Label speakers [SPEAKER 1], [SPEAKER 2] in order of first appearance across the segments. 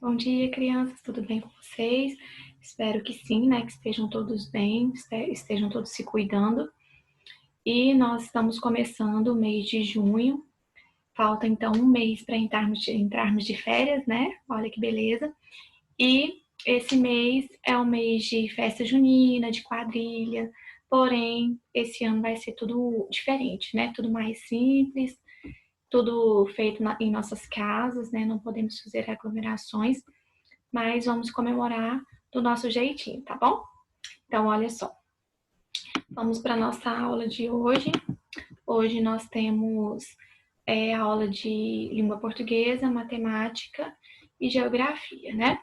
[SPEAKER 1] Bom dia, crianças, tudo bem com vocês? Espero que sim, né? Que estejam todos bem, estejam todos se cuidando. E nós estamos começando o mês de junho. Falta então um mês para entrarmos de férias, né? Olha que beleza. E esse mês é um mês de festa junina, de quadrilha. Porém, esse ano vai ser tudo diferente, né? Tudo mais simples, tudo feito em nossas casas, né? Não podemos fazer aglomerações, mas vamos comemorar do nosso jeitinho, tá bom? Então, olha só, vamos para a nossa aula de hoje. Hoje nós temos a aula de língua portuguesa, matemática e geografia, né?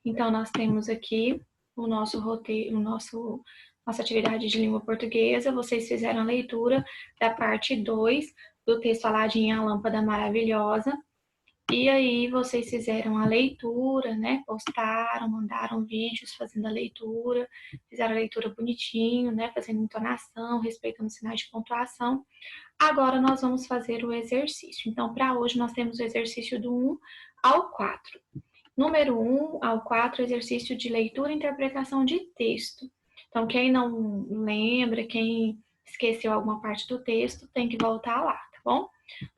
[SPEAKER 1] Então, nós temos aqui o nosso roteiro, nossa atividade de língua portuguesa. Vocês fizeram a leitura da parte 2 do texto Aladim, a Lâmpada Maravilhosa. E aí vocês fizeram a leitura, né? Postaram, mandaram vídeos fazendo a leitura, fizeram a leitura bonitinho, né? Fazendo entonação, respeitando sinais de pontuação. Agora nós vamos fazer o exercício. Então, para hoje nós temos o exercício do 1 ao 4. Número 1 ao 4, exercício de leitura e interpretação de texto. Então, quem não lembra, quem esqueceu alguma parte do texto, tem que voltar lá, tá bom?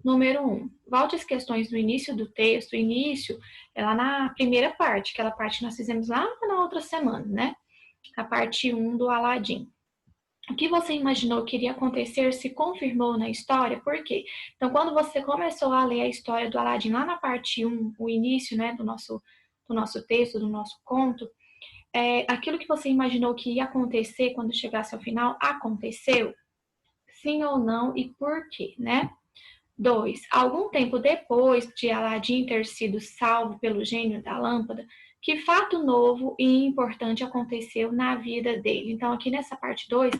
[SPEAKER 1] Número 1, volte as questões do início do texto. O início é lá na primeira parte, aquela parte que nós fizemos lá na outra semana, né? A parte 1 do Aladim. O que você imaginou que iria acontecer se confirmou na história? Por quê? Então, quando você começou a ler a história do Aladim lá na parte 1, o início, né, do nosso texto, do nosso conto, aquilo que você imaginou que ia acontecer quando chegasse ao final, aconteceu? Sim ou não e por quê, né? 2. Algum tempo depois de Aladim ter sido salvo pelo gênio da lâmpada, que fato novo e importante aconteceu na vida dele? Então, aqui nessa parte 2,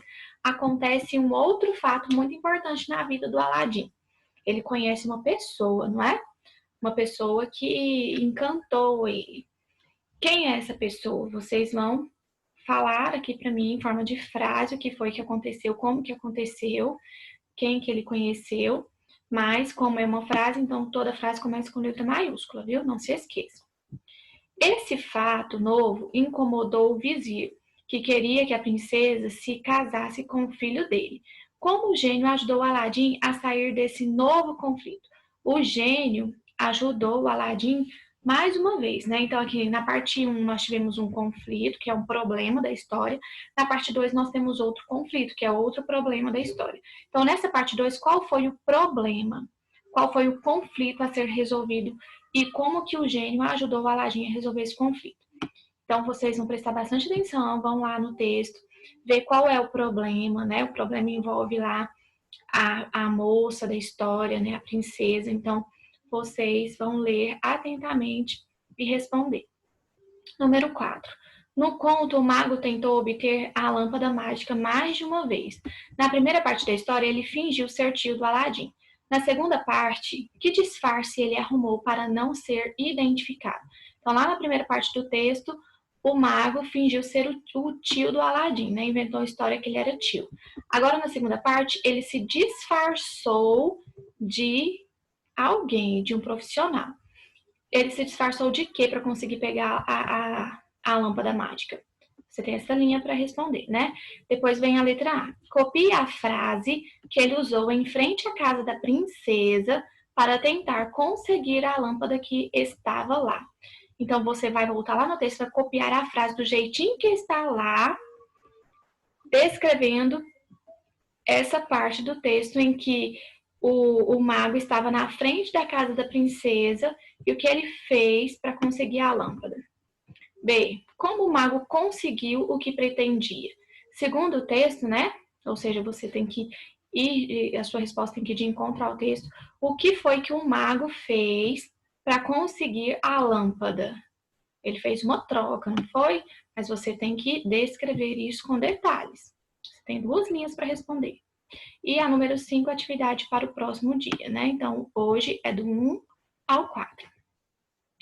[SPEAKER 1] acontece um outro fato muito importante na vida do Aladim. Ele conhece uma pessoa, não é? Uma pessoa que encantou ele. Quem é essa pessoa? Vocês vão falar aqui para mim em forma de frase o que foi que aconteceu, como que aconteceu, quem que ele conheceu. Mas, como é uma frase, então toda frase começa com letra maiúscula, viu? Não se esqueça. Esse fato novo incomodou o vizir, que queria que a princesa se casasse com o filho dele. Como o gênio ajudou Aladim a sair desse novo conflito? O gênio ajudou o Aladim mais uma vez, né? Então, aqui na parte 1 nós tivemos um conflito, que é um problema da história. Na parte 2 nós temos outro conflito, que é outro problema da história. Então, nessa parte 2, qual foi o problema? Qual foi o conflito a ser resolvido e como que o gênio ajudou o Aladim a resolver esse conflito? Então, vocês vão prestar bastante atenção, vão lá no texto, ver qual é o problema, né? O problema envolve lá a moça da história, né? A princesa. Então, vocês vão ler atentamente e responder. Número 4. No conto, o mago tentou obter a lâmpada mágica mais de uma vez. Na primeira parte da história, ele fingiu ser tio do Aladim. Na segunda parte, que disfarce ele arrumou para não ser identificado? Então, lá na primeira parte do texto, o mago fingiu ser o tio do Aladim, né? Inventou a história que ele era tio. Agora, na segunda parte, ele se disfarçou de alguém, de um profissional. Ele se disfarçou de quê para conseguir pegar a lâmpada mágica? Você tem essa linha para responder, né? Depois vem a letra A. Copie a frase que ele usou em frente à casa da princesa para tentar conseguir a lâmpada que estava lá. Então, você vai voltar lá no texto, vai copiar a frase do jeitinho que está lá, descrevendo essa parte do texto em que o mago estava na frente da casa da princesa e o que ele fez para conseguir a lâmpada. B. Como o mago conseguiu o que pretendia? Segundo o texto, né? Ou seja, você tem que ir, a sua resposta tem que ir de encontro ao texto. O que foi que o mago fez para conseguir a lâmpada? Ele fez uma troca, não foi? Mas você tem que descrever isso com detalhes. Você tem 2 linhas para responder. E a número 5, atividade para o próximo dia, né? Então, hoje é do 1 ao 4.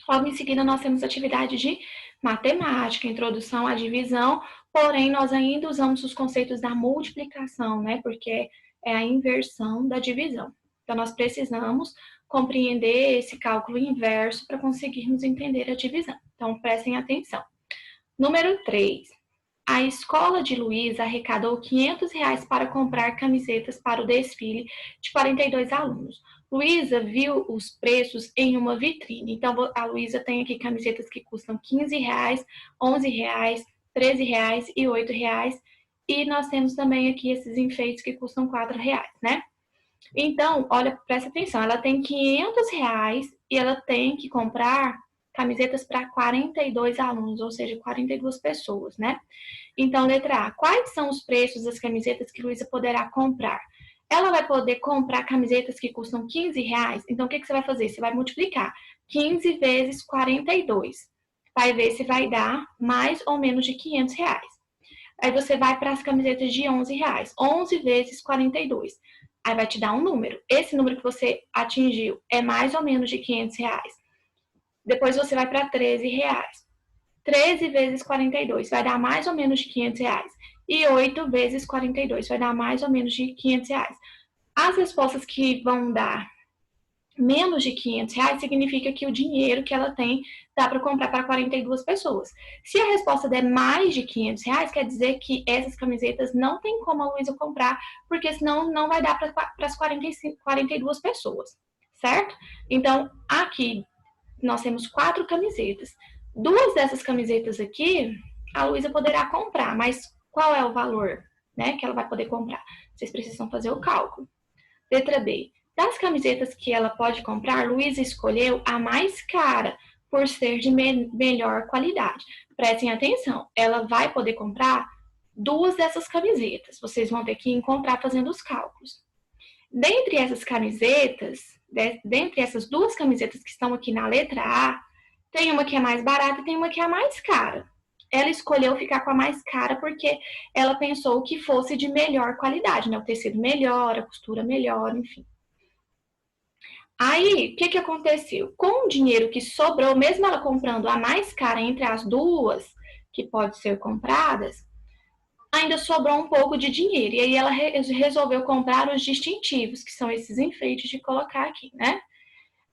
[SPEAKER 1] Logo em seguida, nós temos atividade de matemática, introdução à divisão, porém, nós ainda usamos os conceitos da multiplicação, né? Porque é a inversão da divisão. Então, nós precisamos compreender esse cálculo inverso para conseguirmos entender a divisão. Então, prestem atenção. Número 3. A escola de Luísa arrecadou R$ 500 para comprar camisetas para o desfile de 42 alunos. Luísa viu os preços em uma vitrine. Então, a Luísa tem aqui camisetas que custam R$ 15, R$ 11, R$ 13 e R$ 8. E nós temos também aqui esses enfeites que custam R$ 4, né? Então, olha, presta atenção, ela tem R$ 500 e ela tem que comprar camisetas para 42 alunos, ou seja, 42 pessoas, né? Então, letra A, quais são os preços das camisetas que Luísa poderá comprar? Ela vai poder comprar camisetas que custam R$ 15, então o que você vai fazer? Você vai multiplicar 15 vezes 42. Vai ver se vai dar mais ou menos de R$ 500. Aí você vai para as camisetas de R$ 11. 11 vezes 42. Aí vai te dar um número. Esse número que você atingiu é mais ou menos de R$ 500. Depois você vai para R$ 13. 13 vezes 42 vai dar mais ou menos de R$ 500. E 8 vezes 42 vai dar mais ou menos de R$ 500. As respostas que vão dar menos de R$ 500 significa que o dinheiro que ela tem dá para comprar para 42 pessoas. Se a resposta der mais de R$ 500, quer dizer que essas camisetas não tem como a Luísa comprar, porque senão não vai dar para as 42 pessoas, certo? Então, aqui nós temos 4 camisetas. 2 dessas camisetas aqui, a Luísa poderá comprar, mas qual é o valor, né, que ela vai poder comprar? Vocês precisam fazer o cálculo. Letra B. Das camisetas que ela pode comprar, Luísa escolheu a mais cara, por ser de melhor qualidade. Prestem atenção, ela vai poder comprar 2 dessas camisetas. Vocês vão ter que encontrar fazendo os cálculos. Dentre essas camisetas, dentre essas 2 camisetas que estão aqui na letra A, tem uma que é mais barata e tem uma que é a mais cara. Ela escolheu ficar com a mais cara porque ela pensou que fosse de melhor qualidade, né? O tecido melhor, a costura melhor, enfim. Aí, o que aconteceu? Com o dinheiro que sobrou, mesmo ela comprando a mais cara entre as 2 que pode ser compradas, ainda sobrou um pouco de dinheiro. E aí ela resolveu comprar os distintivos, que são esses enfeites de colocar aqui, né?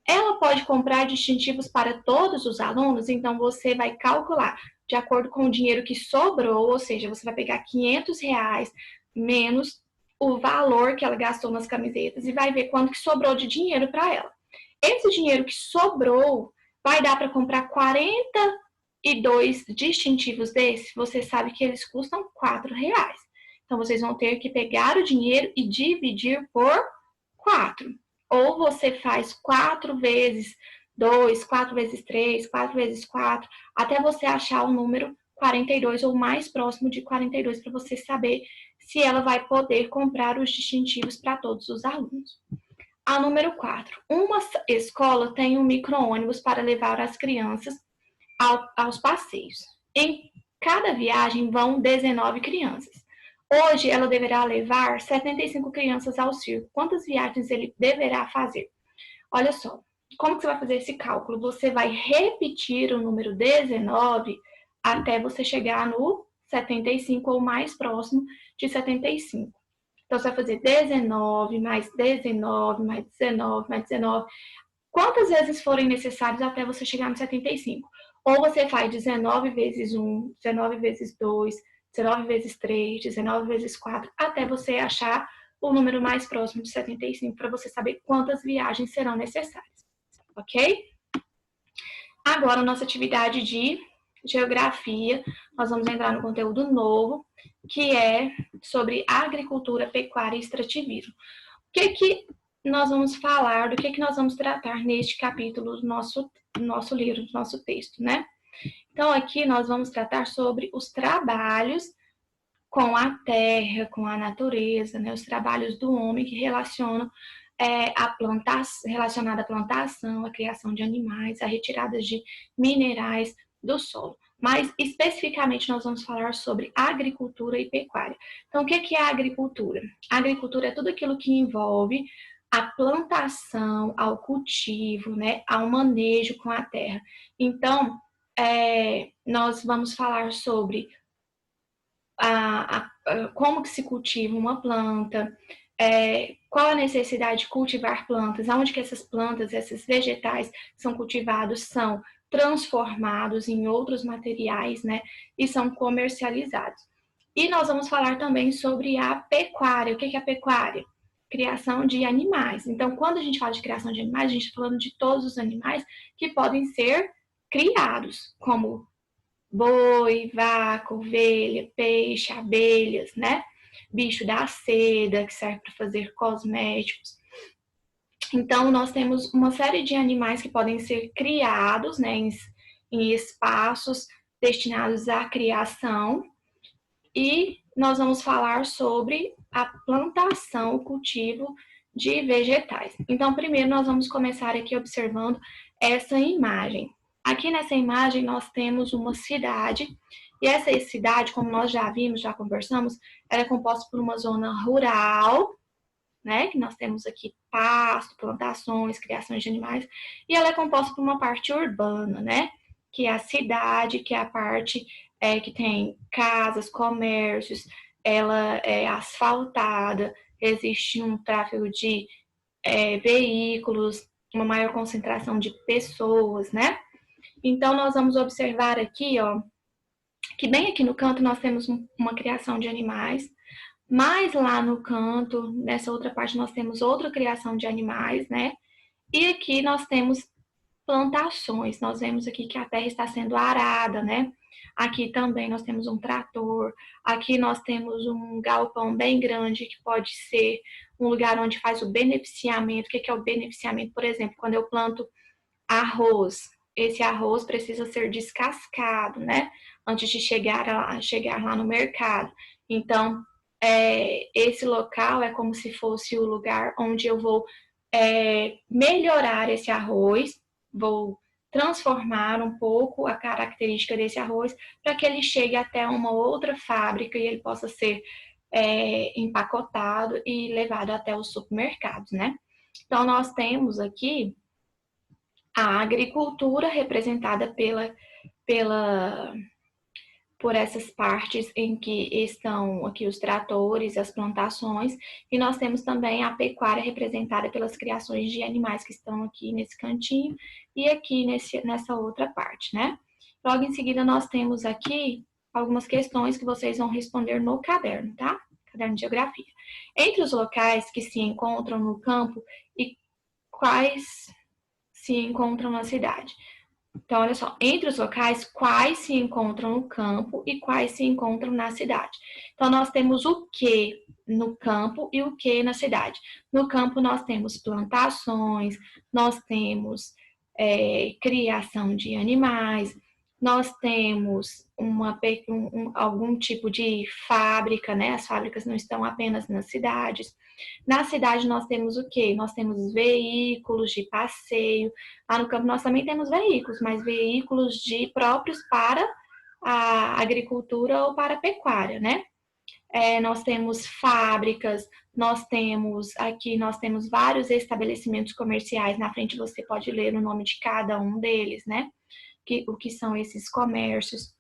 [SPEAKER 1] Ela pode comprar distintivos para todos os alunos, então você vai calcular de acordo com o dinheiro que sobrou, ou seja, você vai pegar R$ 500 menos o valor que ela gastou nas camisetas e vai ver quanto que sobrou de dinheiro para ela. Esse dinheiro que sobrou vai dar para comprar 42 distintivos desses, você sabe que eles custam R$ 4. Então, vocês vão ter que pegar o dinheiro e dividir por 4. Ou você faz 4 vezes 2, 4 vezes 3, 4 vezes 4, até você achar o número 42 ou mais próximo de 42 para você saber se ela vai poder comprar os distintivos para todos os alunos. A número 4. Uma escola tem um micro-ônibus para levar as crianças aos passeios. Em cada viagem vão 19 crianças. Hoje, ela deverá levar 75 crianças ao circo. Quantas viagens ele deverá fazer? Olha só, como que você vai fazer esse cálculo? Você vai repetir o número 19 até você chegar no 75 ou mais próximo de 75. Então, você vai fazer 19 mais 19 mais 19 mais 19. Quantas vezes forem necessárias até você chegar no 75? Ou você faz 19 vezes 1, 19 vezes 2, 19 vezes 3, 19 vezes 4, até você achar o número mais próximo de 75, para você saber quantas viagens serão necessárias, ok? Agora, nossa atividade de geografia, nós vamos entrar no conteúdo novo, que é sobre agricultura, pecuária e extrativismo. O que nós vamos falar, do que nós vamos tratar neste capítulo do nosso livro, do nosso texto, né? Então, aqui nós vamos tratar sobre os trabalhos com a terra, com a natureza, né? Os trabalhos do homem que relacionam relacionada à plantação, à criação de animais, à retirada de minerais do solo. Mas, especificamente, nós vamos falar sobre agricultura e pecuária. Então, o que é a agricultura? A agricultura é tudo aquilo que envolve a plantação, ao cultivo, né, ao manejo com a terra. Então, nós vamos falar sobre como que se cultiva uma planta, qual a necessidade de cultivar plantas, aonde que essas plantas, esses vegetais são cultivados, são transformados em outros materiais, né, e são comercializados. E nós vamos falar também sobre a pecuária. O que é a pecuária? Criação de animais. Então, quando a gente fala de criação de animais, a gente está falando de todos os animais que podem ser criados, como boi, vaca, ovelha, peixe, abelhas, né? Bicho da seda, que serve para fazer cosméticos. Então, nós temos uma série de animais que podem ser criados, né, em espaços destinados à criação. E nós vamos falar sobre a plantação, o cultivo de vegetais. Então, primeiro nós vamos começar aqui observando essa imagem. Aqui nessa imagem nós temos uma cidade, e essa cidade, como nós já vimos, já conversamos, ela é composta por uma zona rural, né, que nós temos aqui pasto, plantações, criações de animais, e ela é composta por uma parte urbana, né, que é a cidade, que é a parte que tem casas, comércios, ela é asfaltada, existe um tráfego de veículos, uma maior concentração de pessoas, né? Então, nós vamos observar aqui, ó, que bem aqui no canto nós temos uma criação de animais, mas lá no canto, nessa outra parte, nós temos outra criação de animais, né? E aqui nós temos plantações. Nós vemos aqui que a terra está sendo arada, né? Aqui também nós temos um trator. Aqui nós temos um galpão bem grande, que pode ser um lugar onde faz o beneficiamento. O que é o beneficiamento? Por exemplo, quando eu planto arroz, esse arroz precisa ser descascado, né? Antes de chegar lá no mercado. Então, esse local é como se fosse o lugar onde eu vou melhorar esse arroz, vou transformar um pouco a característica desse arroz para que ele chegue até uma outra fábrica e ele possa ser empacotado e levado até os supermercados, né? Então, nós temos aqui a agricultura representada por essas partes em que estão aqui os tratores, as plantações, e nós temos também a pecuária representada pelas criações de animais que estão aqui nesse cantinho e aqui nessa outra parte, né? Logo em seguida, nós temos aqui algumas questões que vocês vão responder no caderno, tá? Caderno de geografia. Entre os locais que se encontram no campo e quais se encontram na cidade. Então, olha só, entre os locais, quais se encontram no campo e quais se encontram na cidade. Então, nós temos o que no campo e o que na cidade. No campo, nós temos plantações, nós temos criação de animais, nós temos algum tipo de fábrica, né? As fábricas não estão apenas nas cidades. Na cidade, nós temos o quê? Nós temos veículos de passeio. Lá no campo, nós também temos veículos, mas veículos próprios para a agricultura ou para a pecuária, né? Nós temos fábricas, nós temos vários estabelecimentos comerciais. Na frente você pode ler o nome de cada um deles, né? O que são esses comércios.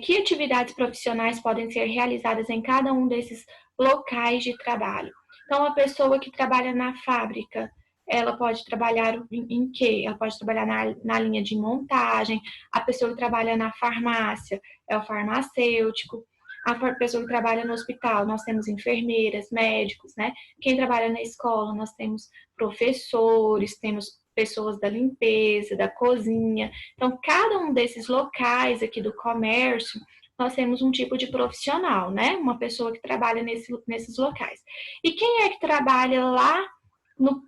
[SPEAKER 1] Que atividades profissionais podem ser realizadas em cada um desses locais de trabalho? Então, a pessoa que trabalha na fábrica, ela pode trabalhar em quê? Ela pode trabalhar na linha de montagem. A pessoa que trabalha na farmácia é o farmacêutico. A pessoa que trabalha no hospital, nós temos enfermeiras, médicos, né? Quem trabalha na escola, nós temos professores, temos pessoas da limpeza, da cozinha. Então, cada um desses locais aqui do comércio, nós temos um tipo de profissional, né? Uma pessoa que trabalha nesses locais. E quem é que trabalha lá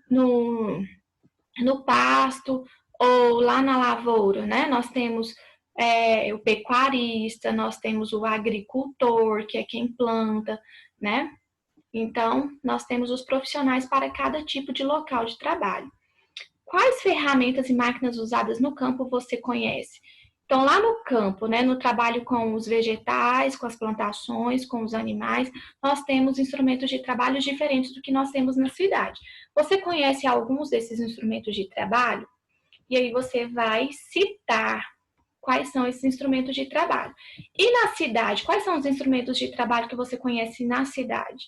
[SPEAKER 1] no pasto ou lá na lavoura, né? Nós temos o pecuarista, nós temos o agricultor, que é quem planta, né? Então, nós temos os profissionais para cada tipo de local de trabalho. Quais ferramentas e máquinas usadas no campo você conhece? Então, lá no campo, né, no trabalho com os vegetais, com as plantações, com os animais, nós temos instrumentos de trabalho diferentes do que nós temos na cidade. Você conhece alguns desses instrumentos de trabalho? E aí você vai citar quais são esses instrumentos de trabalho. E na cidade, quais são os instrumentos de trabalho que você conhece na cidade?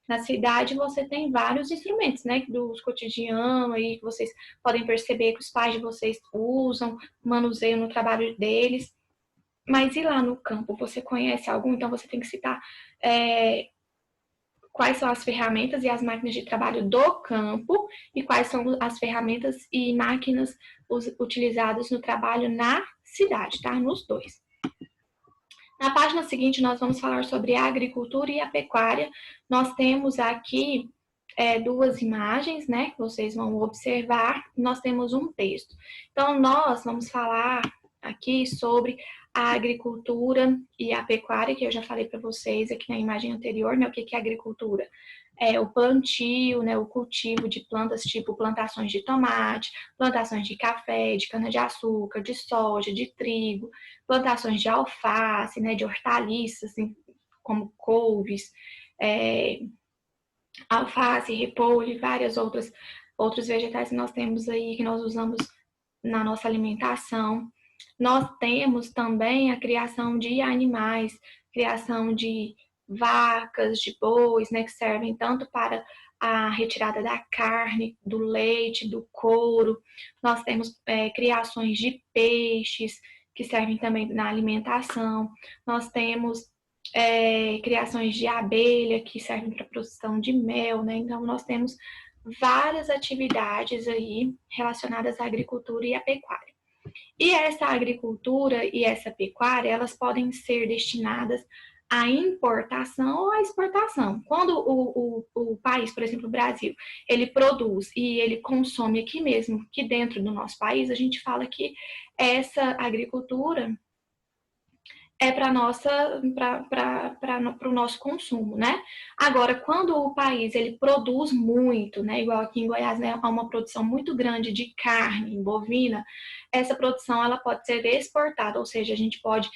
[SPEAKER 1] Na cidade você tem vários instrumentos, né, do cotidiano aí que vocês podem perceber que os pais de vocês usam, manuseiam no trabalho deles. Mas e lá no campo, você conhece algum? Então você tem que citar quais são as ferramentas e as máquinas de trabalho do campo e quais são as ferramentas e máquinas utilizadas no trabalho na cidade, tá? Nos dois. Na página seguinte, nós vamos falar sobre a agricultura e a pecuária. Nós temos aqui duas imagens, né, que vocês vão observar. Nós temos um texto. Então, nós vamos falar aqui sobre a agricultura e a pecuária, que eu já falei para vocês aqui na imagem anterior, né, o que é agricultura? É o plantio, né, o cultivo de plantas, tipo plantações de tomate, plantações de café, de cana-de-açúcar, de soja, de trigo, plantações de alface, né, de hortaliças, assim, como couves, alface, repolho e várias outros vegetais que nós temos aí, que nós usamos na nossa alimentação. Nós temos também a criação de animais, criação de vacas, de bois, né, que servem tanto para a retirada da carne, do leite, do couro. Nós temos criações de peixes, que servem também na alimentação. Nós temos criações de abelha, que servem para a produção de mel, né? Então, nós temos várias atividades aí relacionadas à agricultura e à pecuária. E essa agricultura e essa pecuária, elas podem ser destinadas à importação ou à exportação. Quando o país, por exemplo, o Brasil, ele produz e ele consome aqui mesmo, aqui dentro do nosso país, a gente fala que essa agricultura é para o nosso consumo, né? Agora, quando o país ele produz muito, né? Igual aqui em Goiás, né, há uma produção muito grande de carne bovina, essa produção ela pode ser exportada, ou seja, a gente pode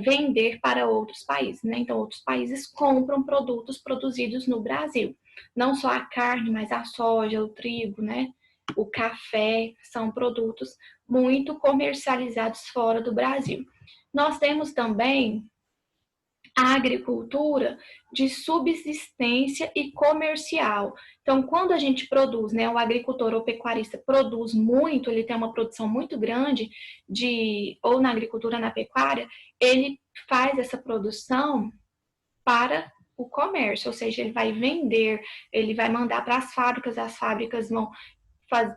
[SPEAKER 1] vender para outros países, né? Então, outros países compram produtos produzidos no Brasil. Não só a carne, mas a soja, o trigo, né? O café, são produtos muito comercializados fora do Brasil. Nós temos também a agricultura de subsistência e comercial. Então, quando a gente produz, né, o agricultor ou pecuarista produz muito, ele tem uma produção muito grande ou na agricultura, na pecuária, ele faz essa produção para o comércio, ou seja, ele vai vender, ele vai mandar para as fábricas vão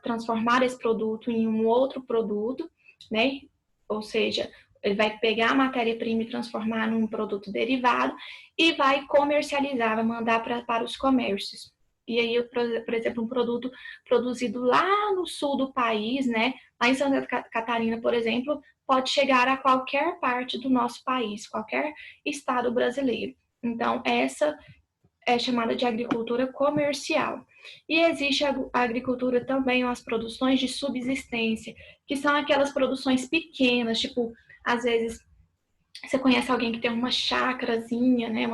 [SPEAKER 1] transformar esse produto em um outro produto, né? Ou seja, ele vai pegar a matéria-prima e transformar num produto derivado e vai comercializar, vai mandar para os comércios. E aí, por exemplo, um produto produzido lá no sul do país, né? Lá em Santa Catarina, por exemplo, pode chegar a qualquer parte do nosso país, qualquer estado brasileiro. Então, essa é chamada de agricultura comercial. E existe a agricultura também, as produções de subsistência, que são aquelas produções pequenas, tipo, às vezes você conhece alguém que tem uma chácarazinha, né,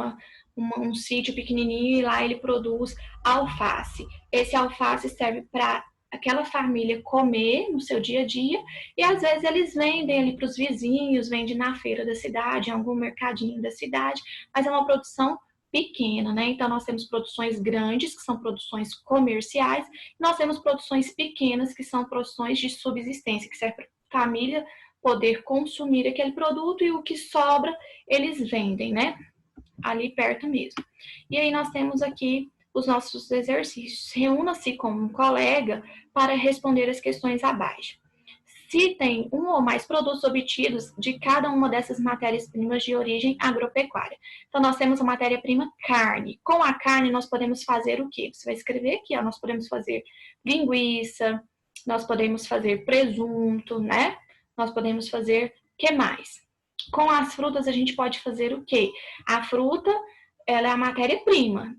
[SPEAKER 1] um sítio pequenininho e lá ele produz alface. Esse alface serve para aquela família comer no seu dia a dia e às vezes eles vendem ali para os vizinhos, vendem na feira da cidade, em algum mercadinho da cidade, mas é uma produção pequena, né? Então nós temos produções grandes, que são produções comerciais, e nós temos produções pequenas, que são produções de subsistência, que serve para a família poder consumir aquele produto e o que sobra eles vendem, né? Ali perto mesmo. E aí nós temos aqui os nossos exercícios. Reúna-se com um colega para responder as questões abaixo. Citem um ou mais produtos obtidos de cada uma dessas matérias-primas de origem agropecuária. Então, nós temos a matéria-prima carne. Com a carne, nós podemos fazer o quê? Você vai escrever aqui, ó, nós podemos fazer linguiça, nós podemos fazer presunto, né? Nós podemos fazer o que mais? Com as frutas, a gente pode fazer o quê? A fruta, ela é a matéria-prima.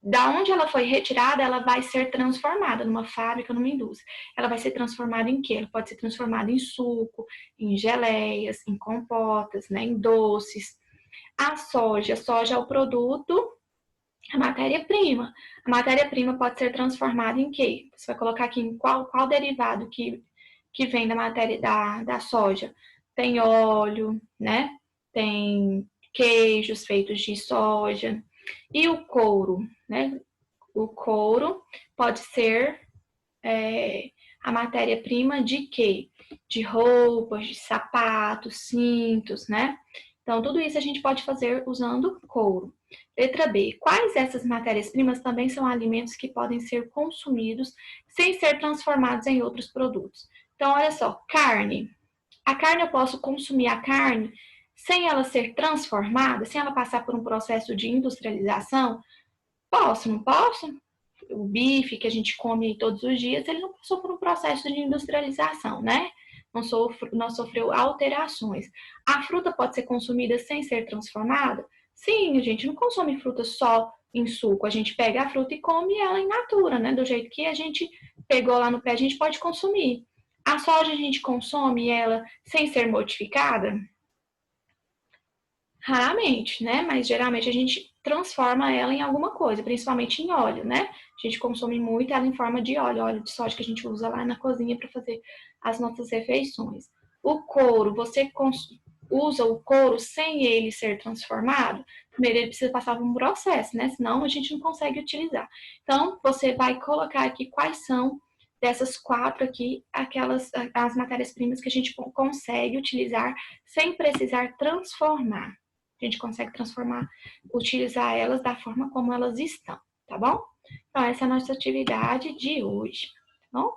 [SPEAKER 1] Da onde ela foi retirada, ela vai ser transformada numa fábrica, numa indústria. Ela vai ser transformada em quê? Ela pode ser transformada em suco, em geleias, em compotas, né, em doces. A soja é o produto, a matéria-prima. A matéria-prima pode ser transformada em quê? Você vai colocar aqui em qual derivado que vem da matéria da soja. Tem óleo, né? Tem queijos feitos de soja. E o couro, né? O couro pode ser a matéria-prima de quê? De roupas, de sapatos, cintos, né? Então, tudo isso a gente pode fazer usando couro. Letra B. Quais dessas matérias-primas também são alimentos que podem ser consumidos sem ser transformados em outros produtos? Então, olha só, carne. A carne, eu posso consumir a carne sem ela ser transformada, sem ela passar por um processo de industrialização? Posso, não posso? O bife que a gente come todos os dias, ele não passou por um processo de industrialização, né? Não sofreu alterações. A fruta pode ser consumida sem ser transformada? Sim, a gente não consome fruta só em suco. A gente pega a fruta e come ela in natura, né? Do jeito que a gente pegou lá no pé, a gente pode consumir. A soja a gente consome ela sem ser modificada? Raramente, né? Mas geralmente a gente transforma ela em alguma coisa, principalmente em óleo, né? A gente consome muito ela em forma de óleo de soja que a gente usa lá na cozinha para fazer as nossas refeições. O couro, você usa o couro sem ele ser transformado? Primeiro ele precisa passar por um processo, né? Senão a gente não consegue utilizar. Então, você vai colocar aqui quais são dessas quatro aqui, as matérias-primas que a gente consegue utilizar sem precisar transformar. A gente consegue transformar, utilizar elas da forma como elas estão, tá bom? Então, essa é a nossa atividade de hoje, tá bom?